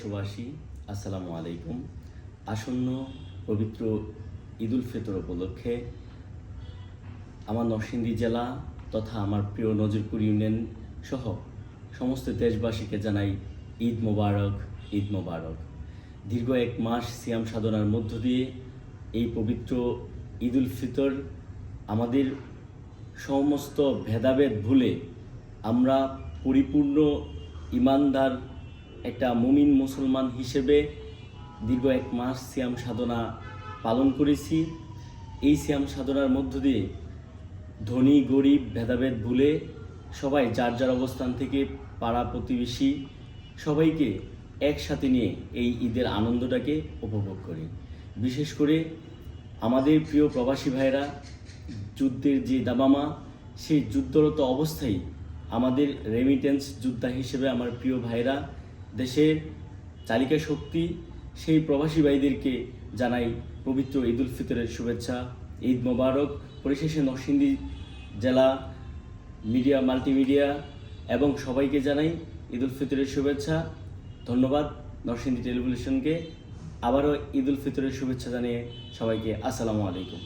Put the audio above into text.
দেশবাসী, আসসালামু আলাইকুম। আসন্ন পবিত্র ঈদ উল ফিতর উপলক্ষে আমার নরসিংদী জেলা তথা আমার প্রিয় নজিরপুর ইউনিয়ন সহ সমস্ত দেশবাসীকে জানাই ঈদ মোবারক, ঈদ মোবারক। দীর্ঘ এক মাস সিয়াম সাধনার মধ্য দিয়ে এই পবিত্র ঈদ উল ফিতর আমাদের সমস্ত ভেদাভেদ ভুলে আমরা পরিপূর্ণ ইমানদার একটা মুমিন মুসলমান হিসেবে দীর্ঘ এক মাস সিয়াম সাধনা পালন করেছি। এই সিয়াম সাধনার মধ্য দিয়ে ধনী গরিব ভেদাভেদ ভুলে সবাই যার যার অবস্থান থেকে পাড়া প্রতিবেশী সবাইকে একসাথে নিয়ে এই ঈদের আনন্দটাকে উপভোগ করি। বিশেষ করে আমাদের প্রিয় প্রবাসী ভাইরা যুদ্ধের যে দাবামা, সেই যুদ্ধরত অবস্থায় আমাদের রেমিটেন্স যোদ্ধা হিসেবে আমার প্রিয় ভাইরা দেশের চালিকা শক্তি, সেই প্রবাসী ভাইদেরকে জানাই পবিত্র ঈদ উল ফিতরের শুভেচ্ছা, ঈদ মোবারক। পরিশেষে নরসিংদী জেলা মিডিয়া মাল্টিমিডিয়া এবং সবাইকে জানাই ঈদ উল ফিতরের শুভেচ্ছা। ধন্যবাদ নরসিংদী টেলিভিশনকে। আবারও ঈদ উল ফিতরের শুভেচ্ছা জানিয়ে সবাইকে আসসালামু আলাইকুম।